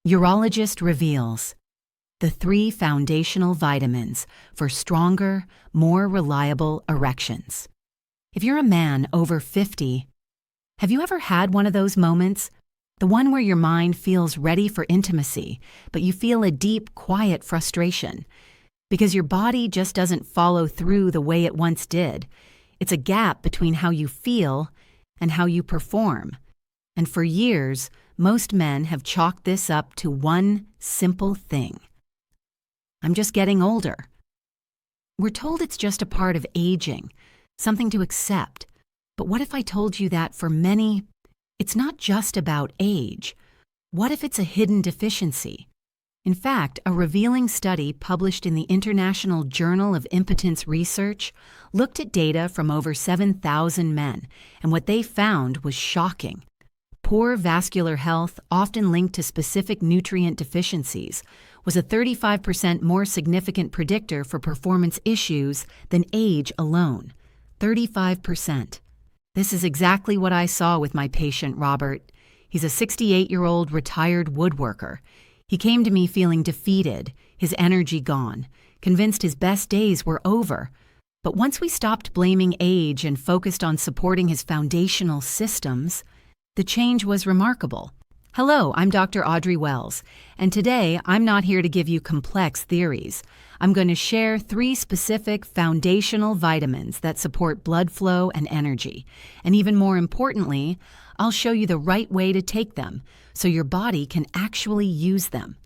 Urologist reveals the 3 foundational vitamins for stronger, more reliable erections. If you're a man over 50, have you ever had one of those moments? The one where your mind feels ready for intimacy, but you feel a deep, quiet frustration because your body just doesn't follow through the way it once did. It's a gap between how you feel and how you perform. And for years, most men have chalked this up to one simple thing: I'm just getting older. We're told it's just a part of aging, something to accept. But what if I told you that for many, it's not just about age? What if it's a hidden deficiency? In fact, a revealing study published in the International Journal of Impotence Research looked at data from over 7,000 men, and what they found was shocking. Poor vascular health, often linked to specific nutrient deficiencies, was a 35% more significant predictor for performance issues than age alone. 35%. This is exactly what I saw with my patient, Robert. He's a 68-year-old retired woodworker. He came to me feeling defeated, his energy gone, convinced his best days were over. But once we stopped blaming age and focused on supporting his foundational systems, the change was remarkable. Hello, I'm Dr. Audrey Wells, and today I'm not here to give you complex theories. I'm going to share 3 specific foundational vitamins that support blood flow and energy. And even more importantly, I'll show you the right way to take them so your body can actually use them.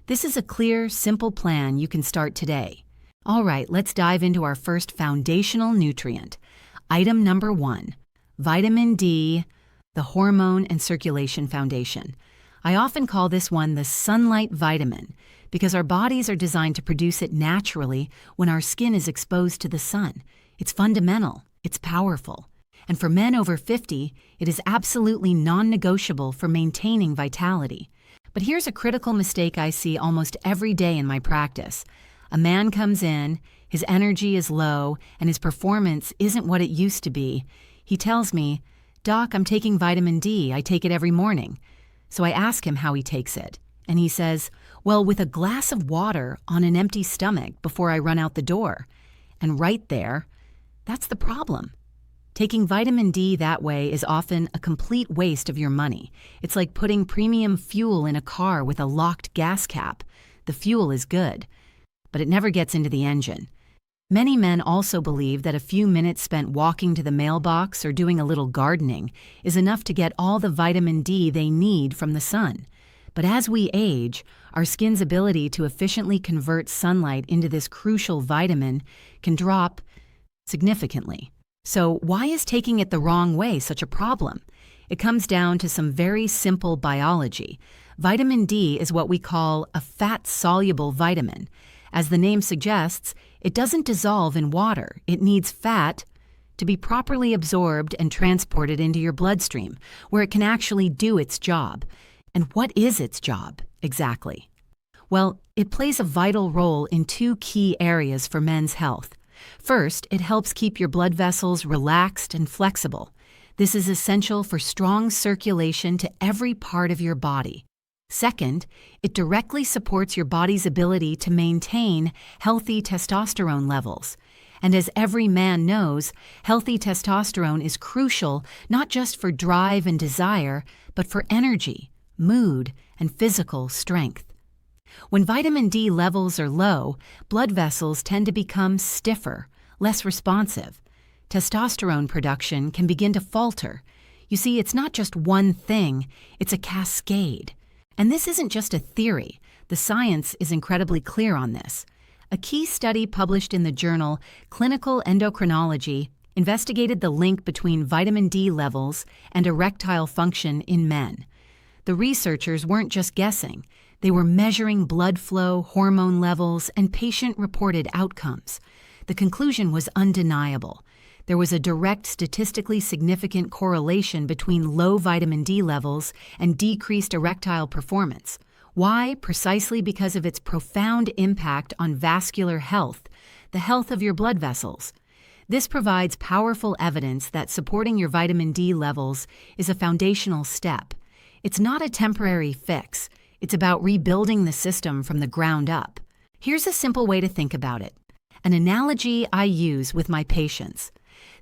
This is a clear, simple plan you can start today. All right, let's dive into our first foundational nutrient. Item number 1, vitamin D, the hormone and circulation foundation. I often call this one the sunlight vitamin because our bodies are designed to produce it naturally when our skin is exposed to the sun. It's fundamental, it's powerful. And for men over 50, it is absolutely non-negotiable for maintaining vitality. But here's a critical mistake I see almost every day in my practice. A man comes in, his energy is low, and his performance isn't what it used to be. He tells me, "Doc, I'm taking vitamin D. I take it every morning." So I ask him how he takes it. And he says, "Well, with a glass of water on an empty stomach before I run out the door." And right there, that's the problem. Taking vitamin D that way is often a complete waste of your money. It's like putting premium fuel in a car with a locked gas cap. The fuel is good, but it never gets into the engine. Many men also believe that a few minutes spent walking to the mailbox or doing a little gardening is enough to get all the vitamin D they need from the sun. But as we age, our skin's ability to efficiently convert sunlight into this crucial vitamin can drop significantly. So why is taking it the wrong way such a problem? It comes down to some very simple biology. Vitamin D is what we call a fat-soluble vitamin. As the name suggests, it doesn't dissolve in water. It needs fat to be properly absorbed and transported into your bloodstream, where it can actually do its job. And what is its job, exactly? Well, it plays a vital role in 2 key areas for men's health. First, it helps keep your blood vessels relaxed and flexible. This is essential for strong circulation to every part of your body. Second, it directly supports your body's ability to maintain healthy testosterone levels. And as every man knows, healthy testosterone is crucial not just for drive and desire, but for energy, mood, and physical strength. When vitamin D levels are low, blood vessels tend to become stiffer, less responsive. Testosterone production can begin to falter. You see, it's not just one thing, it's a cascade. And this isn't just a theory. The science is incredibly clear on this. A key study published in the journal Clinical Endocrinology investigated the link between vitamin D levels and erectile function in men. The researchers weren't just guessing. They were measuring blood flow, hormone levels, and patient-reported outcomes. The conclusion was undeniable. There was a direct statistically significant correlation between low vitamin D levels and decreased erectile performance. Why? Precisely because of its profound impact on vascular health, the health of your blood vessels. This provides powerful evidence that supporting your vitamin D levels is a foundational step. It's not a temporary fix. It's about rebuilding the system from the ground up. Here's a simple way to think about it. An analogy I use with my patients.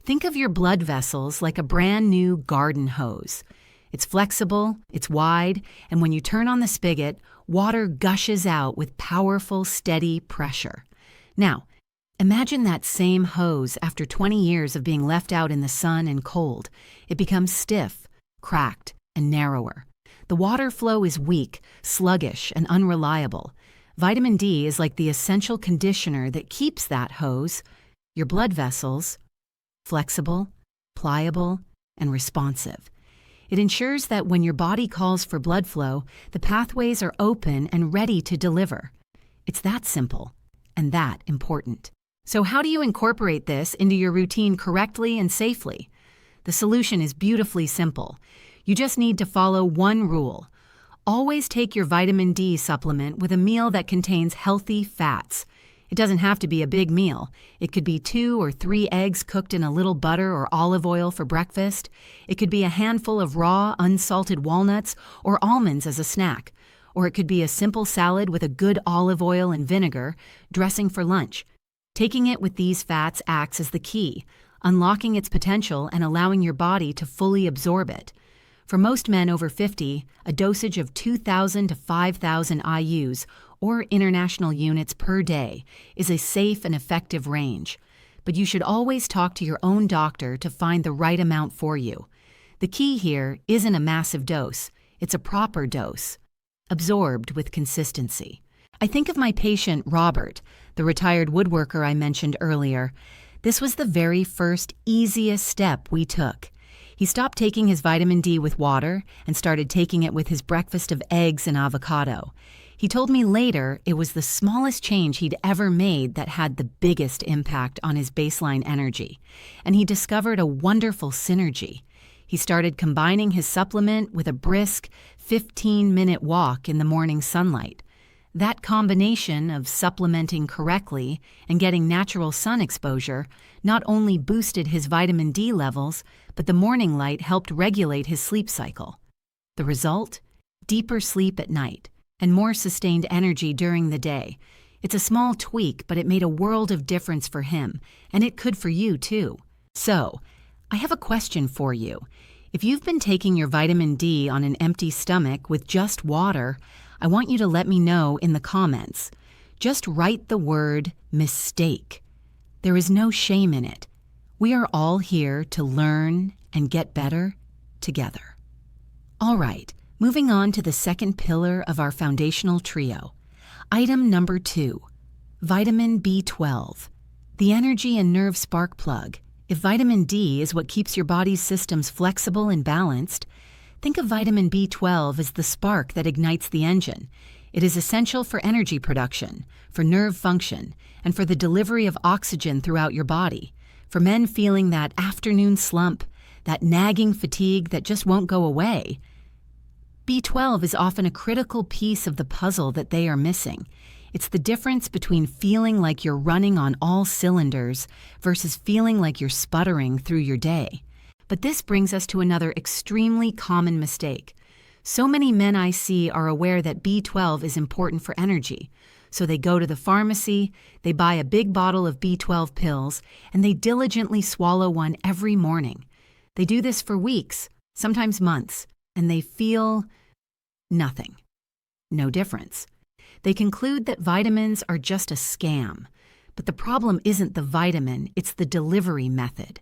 Think of your blood vessels like a brand new garden hose. It's flexible, it's wide, and when you turn on the spigot, water gushes out with powerful, steady pressure. Now, imagine that same hose after 20 years of being left out in the sun and cold. It becomes stiff, cracked, and narrower. The water flow is weak, sluggish, and unreliable. Vitamin D is like the essential conditioner that keeps that hose, your blood vessels, flexible, pliable, and responsive. It ensures that when your body calls for blood flow, the pathways are open and ready to deliver. It's that simple and that important. So how do you incorporate this into your routine correctly and safely? The solution is beautifully simple. You just need to follow one rule. Always take your vitamin D supplement with a meal that contains healthy fats. It doesn't have to be a big meal. It could be 2 or 3 eggs cooked in a little butter or olive oil for breakfast. It could be a handful of raw, unsalted walnuts or almonds as a snack. Or it could be a simple salad with a good olive oil and vinegar, dressing for lunch. Taking it with these fats acts as the key, unlocking its potential and allowing your body to fully absorb it. For most men over 50, a dosage of 2,000 to 5,000 IUs, or international units per day, is a safe and effective range. But you should always talk to your own doctor to find the right amount for you. The key here isn't a massive dose, it's a proper dose, absorbed with consistency. I think of my patient Robert, the retired woodworker I mentioned earlier. This was the very first, easiest step we took. He stopped taking his vitamin D with water and started taking it with his breakfast of eggs and avocado. He told me later it was the smallest change he'd ever made that had the biggest impact on his baseline energy, and he discovered a wonderful synergy. He started combining his supplement with a brisk 15-minute walk in the morning sunlight. That combination of supplementing correctly and getting natural sun exposure not only boosted his vitamin D levels, but the morning light helped regulate his sleep cycle. The result? Deeper sleep at night and more sustained energy during the day. It's a small tweak, but it made a world of difference for him, and it could for you too. So, I have a question for you. If you've been taking your vitamin D on an empty stomach with just water, I want you to let me know in the comments. Just write the word mistake. There is no shame in it. We are all here to learn and get better together. All right, moving on to the second pillar of our foundational trio. Item number 2, vitamin B12, the energy and nerve spark plug. If vitamin D is what keeps your body's systems flexible and balanced, think of vitamin B12 as the spark that ignites the engine. It is essential for energy production, for nerve function, and for the delivery of oxygen throughout your body. For men feeling that afternoon slump, that nagging fatigue that just won't go away, B12 is often a critical piece of the puzzle that they are missing. It's the difference between feeling like you're running on all cylinders versus feeling like you're sputtering through your day. But this brings us to another extremely common mistake. So many men I see are aware that B12 is important for energy. So they go to the pharmacy, they buy a big bottle of B12 pills, and they diligently swallow one every morning. They do this for weeks, sometimes months, and they feel nothing. No difference. They conclude that vitamins are just a scam. But the problem isn't the vitamin, it's the delivery method.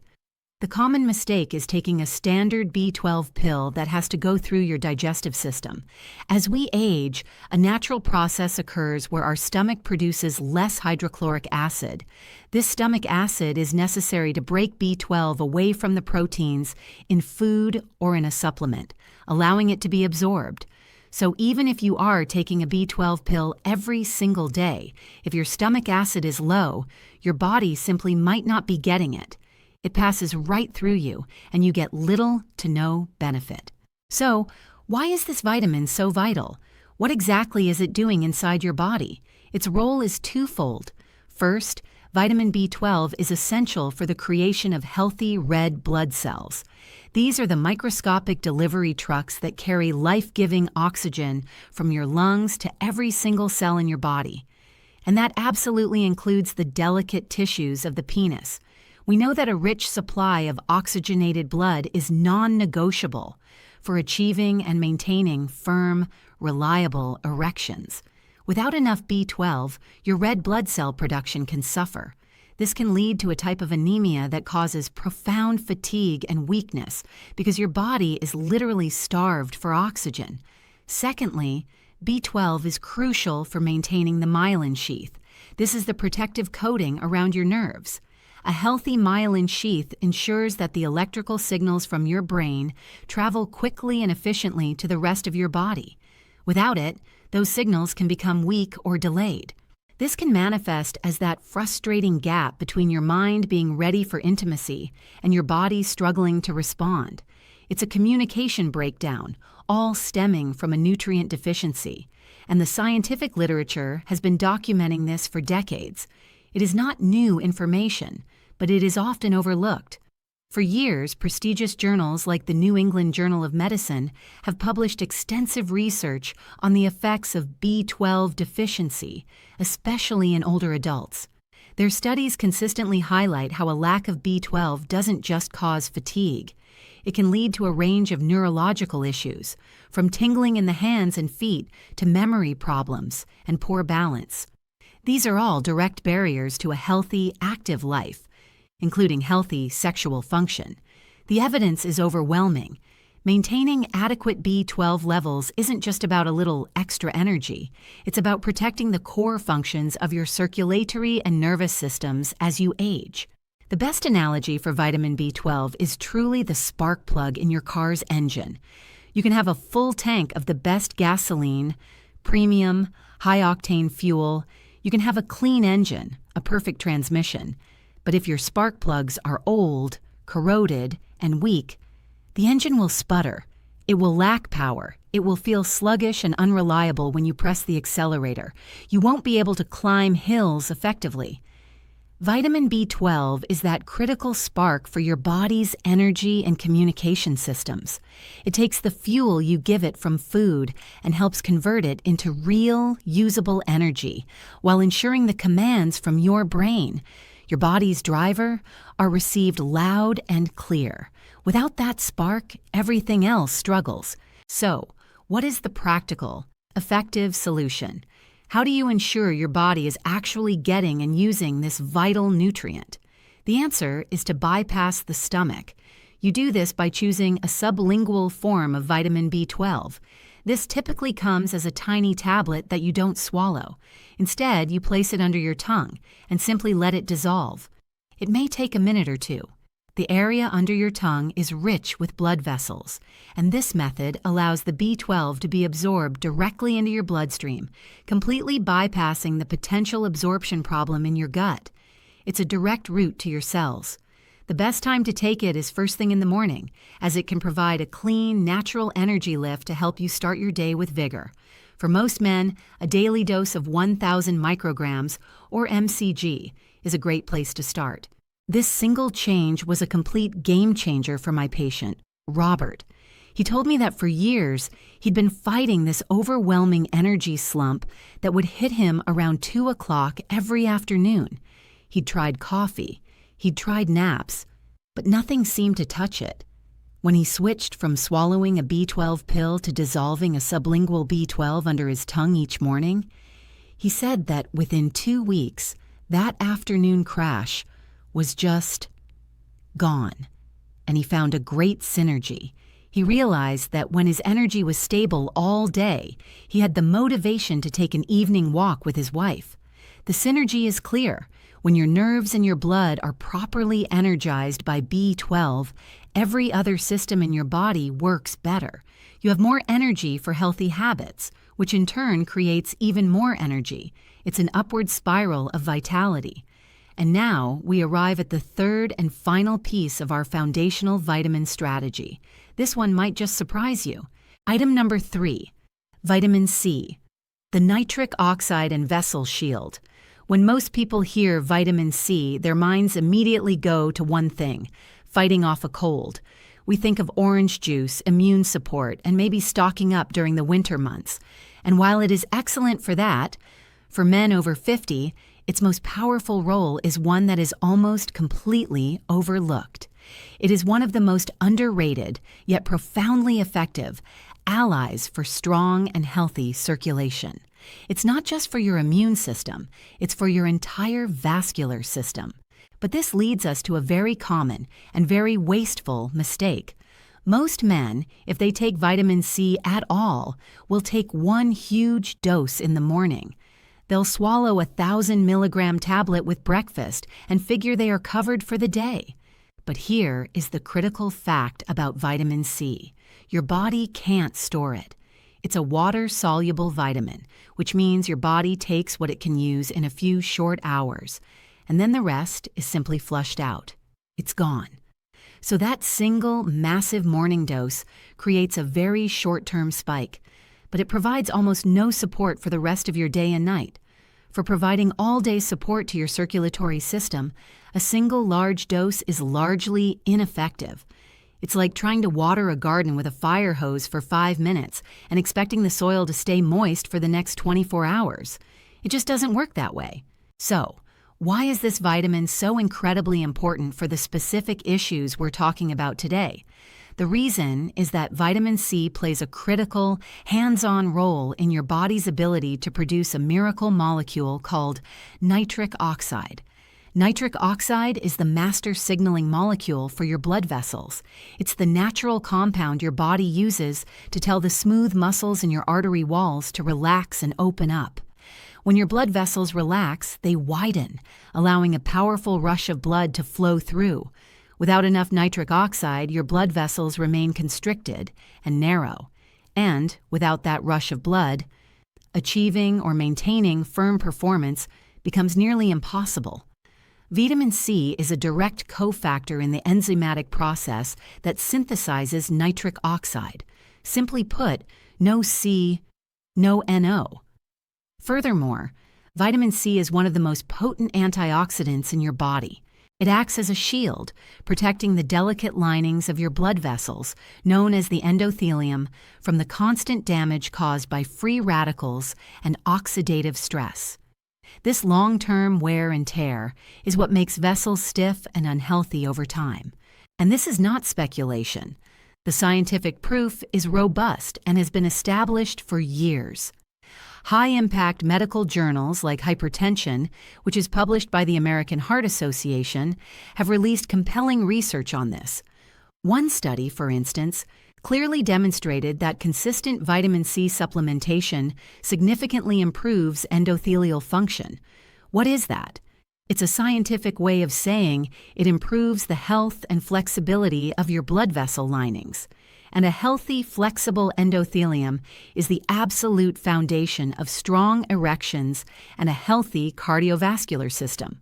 The common mistake is taking a standard B12 pill that has to go through your digestive system. As we age, a natural process occurs where our stomach produces less hydrochloric acid. This stomach acid is necessary to break B12 away from the proteins in food or in a supplement, allowing it to be absorbed. So even if you are taking a B12 pill every single day, if your stomach acid is low, your body simply might not be getting it. It passes right through you, and you get little to no benefit. So, why is this vitamin so vital? What exactly is it doing inside your body? Its role is twofold. First, Vitamin B12 is essential for the creation of healthy red blood cells. These are the microscopic delivery trucks that carry life-giving oxygen from your lungs to every single cell in your body. And that absolutely includes the delicate tissues of the penis. We know that a rich supply of oxygenated blood is non-negotiable for achieving and maintaining firm, reliable erections. Without enough B12, your red blood cell production can suffer. This can lead to a type of anemia that causes profound fatigue and weakness because your body is literally starved for oxygen. Secondly, B12 is crucial for maintaining the myelin sheath. This is the protective coating around your nerves. A healthy myelin sheath ensures that the electrical signals from your brain travel quickly and efficiently to the rest of your body. Without it, those signals can become weak or delayed. This can manifest as that frustrating gap between your mind being ready for intimacy and your body struggling to respond. It's a communication breakdown, all stemming from a nutrient deficiency, and the scientific literature has been documenting this for decades. It is not new information, but it is often overlooked. For years, prestigious journals like the New England Journal of Medicine have published extensive research on the effects of B12 deficiency, especially in older adults. Their studies consistently highlight how a lack of B12 doesn't just cause fatigue. It can lead to a range of neurological issues, from tingling in the hands and feet to memory problems and poor balance. These are all direct barriers to a healthy, active life, including healthy sexual function. The evidence is overwhelming. Maintaining adequate B12 levels isn't just about a little extra energy. It's about protecting the core functions of your circulatory and nervous systems as you age. The best analogy for vitamin B12 is truly the spark plug in your car's engine. You can have a full tank of the best gasoline, premium, high-octane fuel. You can have a clean engine, a perfect transmission. But if your spark plugs are old, corroded, and weak, the engine will sputter. It will lack power. It will feel sluggish and unreliable when you press the accelerator. You won't be able to climb hills effectively. Vitamin B12 is that critical spark for your body's energy and communication systems. It takes the fuel you give it from food and helps convert it into real, usable energy, while ensuring the commands from your brain, your body's driver, are received loud and clear. Without that spark, everything else struggles. So, what is the practical, effective solution? How do you ensure your body is actually getting and using this vital nutrient? The answer is to bypass the stomach. You do this by choosing a sublingual form of vitamin B12. This typically comes as a tiny tablet that you don't swallow. Instead, you place it under your tongue and simply let it dissolve. It may take a minute or two. The area under your tongue is rich with blood vessels, and this method allows the B12 to be absorbed directly into your bloodstream, completely bypassing the potential absorption problem in your gut. It's a direct route to your cells. The best time to take it is first thing in the morning, as it can provide a clean, natural energy lift to help you start your day with vigor. For most men, a daily dose of 1,000 micrograms, or mcg, is a great place to start. This single change was a complete game changer for my patient, Robert. He told me that for years, he'd been fighting this overwhelming energy slump that would hit him around 2 o'clock every afternoon. He'd tried coffee. He'd tried naps, but nothing seemed to touch it. When he switched from swallowing a B12 pill to dissolving a sublingual B12 under his tongue each morning, he said that within 2 weeks, that afternoon crash was just gone, and he found a great synergy. He realized that when his energy was stable all day, he had the motivation to take an evening walk with his wife. The synergy is clear. When your nerves and your blood are properly energized by B12, every other system in your body works better. You have more energy for healthy habits, which in turn creates even more energy. It's an upward spiral of vitality. And now we arrive at the third and final piece of our foundational vitamin strategy. This one might just surprise you. Item number 3, vitamin C, the nitric oxide and vessel shield. When most people hear vitamin C, their minds immediately go to one thing: fighting off a cold. We think of orange juice, immune support, and maybe stocking up during the winter months. And while it is excellent for that, for men over 50, its most powerful role is one that is almost completely overlooked. It is one of the most underrated, yet profoundly effective, allies for strong and healthy circulation. It's not just for your immune system, it's for your entire vascular system. But this leads us to a very common and very wasteful mistake. Most men, if they take vitamin C at all, will take one huge dose in the morning. They'll swallow a 1,000-milligram tablet with breakfast and figure they are covered for the day. But here is the critical fact about vitamin C. Your body can't store it. It's a water-soluble vitamin, which means your body takes what it can use in a few short hours, and then the rest is simply flushed out. It's gone. So that single, massive morning dose creates a very short-term spike, but it provides almost no support for the rest of your day and night. For providing all-day support to your circulatory system, a single large dose is largely ineffective. It's like trying to water a garden with a fire hose for 5 minutes and expecting the soil to stay moist for the next 24 hours. It just doesn't work that way. So, why is this vitamin so incredibly important for the specific issues we're talking about today? The reason is that vitamin C plays a critical, hands-on role in your body's ability to produce a miracle molecule called nitric oxide. Nitric oxide is the master signaling molecule for your blood vessels. It's the natural compound your body uses to tell the smooth muscles in your artery walls to relax and open up. When your blood vessels relax, they widen, allowing a powerful rush of blood to flow through. Without enough nitric oxide, your blood vessels remain constricted and narrow. And without that rush of blood, achieving or maintaining firm performance becomes nearly impossible. Vitamin C is a direct cofactor in the enzymatic process that synthesizes nitric oxide. Simply put, no C, no NO. Furthermore, vitamin C is one of the most potent antioxidants in your body. It acts as a shield, protecting the delicate linings of your blood vessels, known as the endothelium, from the constant damage caused by free radicals and oxidative stress. This long-term wear and tear is what makes vessels stiff and unhealthy over time. And this is not speculation. The scientific proof is robust and has been established for years. High-impact medical journals like Hypertension, which is published by the American Heart Association, have released compelling research on this. One study, for instance, clearly demonstrated that consistent vitamin C supplementation significantly improves endothelial function. What is that? It's a scientific way of saying it improves the health and flexibility of your blood vessel linings. And a healthy, flexible endothelium is the absolute foundation of strong erections and a healthy cardiovascular system.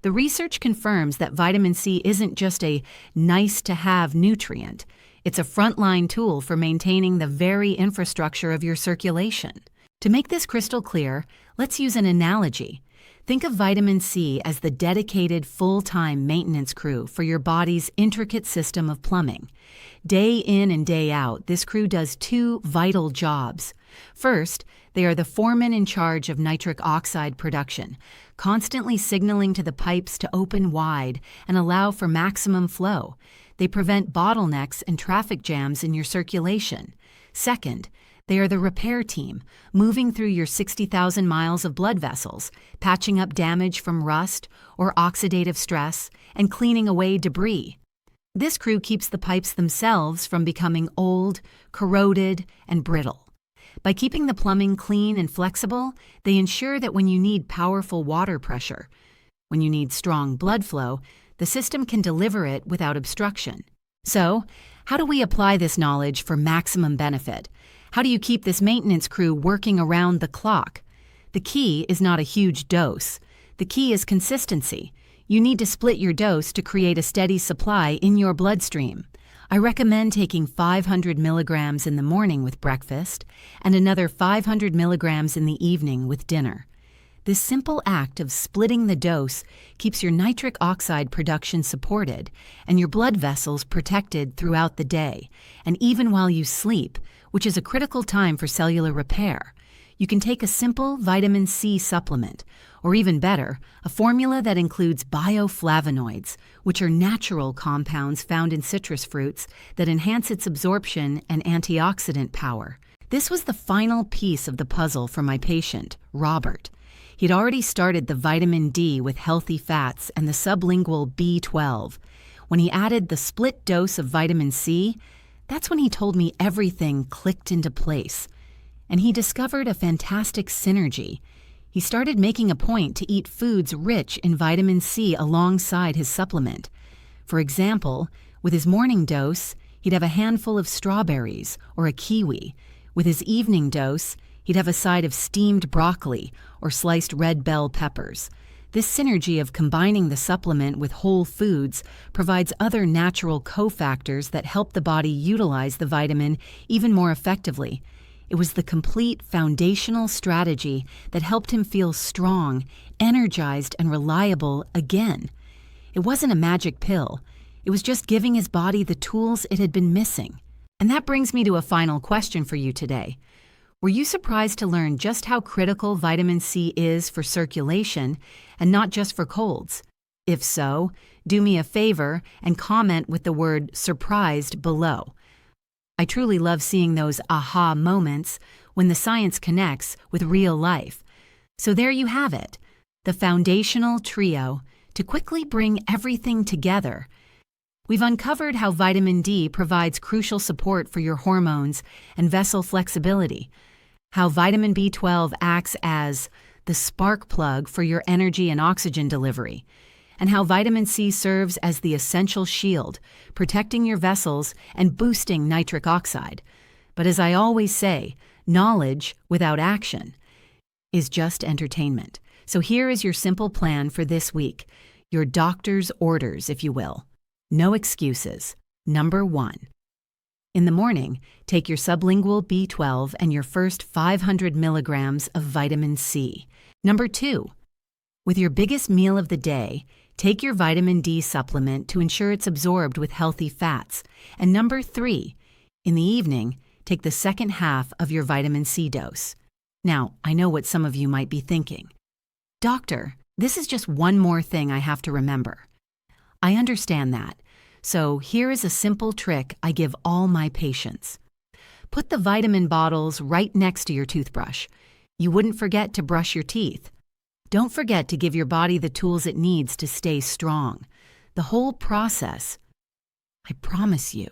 The research confirms that vitamin C isn't just a nice-to-have nutrient. It's a frontline tool for maintaining the very infrastructure of your circulation. To make this crystal clear, let's use an analogy. Think of vitamin C as the dedicated full-time maintenance crew for your body's intricate system of plumbing. Day in and day out, this crew does two vital jobs. First, they are the foremen in charge of nitric oxide production, constantly signaling to the pipes to open wide and allow for maximum flow. They prevent bottlenecks and traffic jams in your circulation. Second, they are the repair team, moving through your 60,000 miles of blood vessels, patching up damage from rust or oxidative stress, and cleaning away debris. This crew keeps the pipes themselves from becoming old, corroded, and brittle. By keeping the plumbing clean and flexible, they ensure that when you need powerful water pressure, when you need strong blood flow, the system can deliver it without obstruction. So, how do we apply this knowledge for maximum benefit? How do you keep this maintenance crew working around the clock? The key is not a huge dose. The key is consistency. You need to split your dose to create a steady supply in your bloodstream. I recommend taking 500 milligrams in the morning with breakfast and another 500 milligrams in the evening with dinner. This simple act of splitting the dose keeps your nitric oxide production supported and your blood vessels protected throughout the day, and even while you sleep, which is a critical time for cellular repair. You can take a simple vitamin C supplement, or even better, a formula that includes bioflavonoids, which are natural compounds found in citrus fruits that enhance its absorption and antioxidant power. This was the final piece of the puzzle for my patient, Robert. He'd already started the vitamin D with healthy fats and the sublingual B12. When he added the split dose of vitamin C, that's when he told me everything clicked into place. And he discovered a fantastic synergy. He started making a point to eat foods rich in vitamin C alongside his supplement. For example, with his morning dose, he'd have a handful of strawberries or a kiwi. With his evening dose, he'd have a side of steamed broccoli or sliced red bell peppers. This synergy of combining the supplement with whole foods provides other natural cofactors that help the body utilize the vitamin even more effectively. It was the complete foundational strategy that helped him feel strong, energized, and reliable again. It wasn't a magic pill. It was just giving his body the tools it had been missing. And that brings me to a final question for you today. Were you surprised to learn just how critical vitamin C is for circulation and not just for colds? If so, do me a favor and comment with the word "surprised" below. I truly love seeing those aha moments when the science connects with real life. So there you have it, the foundational trio to quickly bring everything together. We've uncovered how vitamin D provides crucial support for your hormones and vessel flexibility, how vitamin B12 acts as the spark plug for your energy and oxygen delivery, and how vitamin C serves as the essential shield, protecting your vessels and boosting nitric oxide. But as I always say, knowledge without action is just entertainment. So here is your simple plan for this week, your doctor's orders, if you will. No excuses. Number 1. In the morning, take your sublingual B12 and your first 500 milligrams of vitamin C. Number 2. With your biggest meal of the day, take your vitamin D supplement to ensure it's absorbed with healthy fats. And number 3, in the evening, take the second half of your vitamin C dose. Now, I know what some of you might be thinking. Doctor, this is just one more thing I have to remember. I understand that. So here is a simple trick I give all my patients. Put the vitamin bottles right next to your toothbrush. You wouldn't forget to brush your teeth. Don't forget to give your body the tools it needs to stay strong. The whole process, I promise you,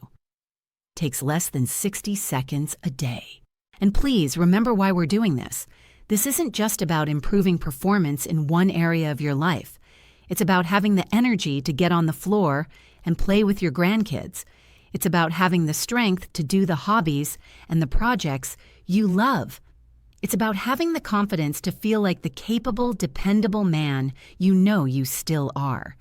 takes less than 60 seconds a day. And please remember why we're doing this. This isn't just about improving performance in one area of your life. It's about having the energy to get on the floor and play with your grandkids. It's about having the strength to do the hobbies and the projects you love. It's about having the confidence to feel like the capable, dependable man you know you still are.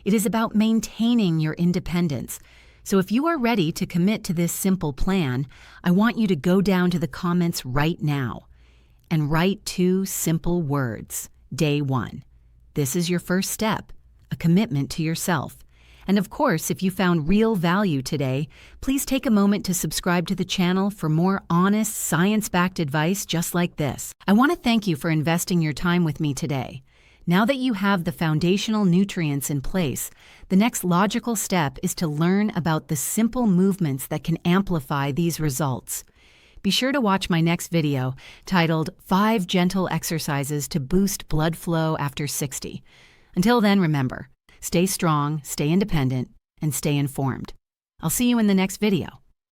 It is about maintaining your independence. So if you are ready to commit to this simple plan, I want you to go down to the comments right now and write 2 simple words. Day 1. This is your first step, a commitment to yourself. And of course, if you found real value today, please take a moment to subscribe to the channel for more honest, science-backed advice just like this. I want to thank you for investing your time with me today. Now that you have the foundational nutrients in place, the next logical step is to learn about the simple movements that can amplify these results. Be sure to watch my next video titled 5 Gentle Exercises to Boost Blood Flow After 60. Until then, remember, stay strong, stay independent, and stay informed. I'll see you in the next video.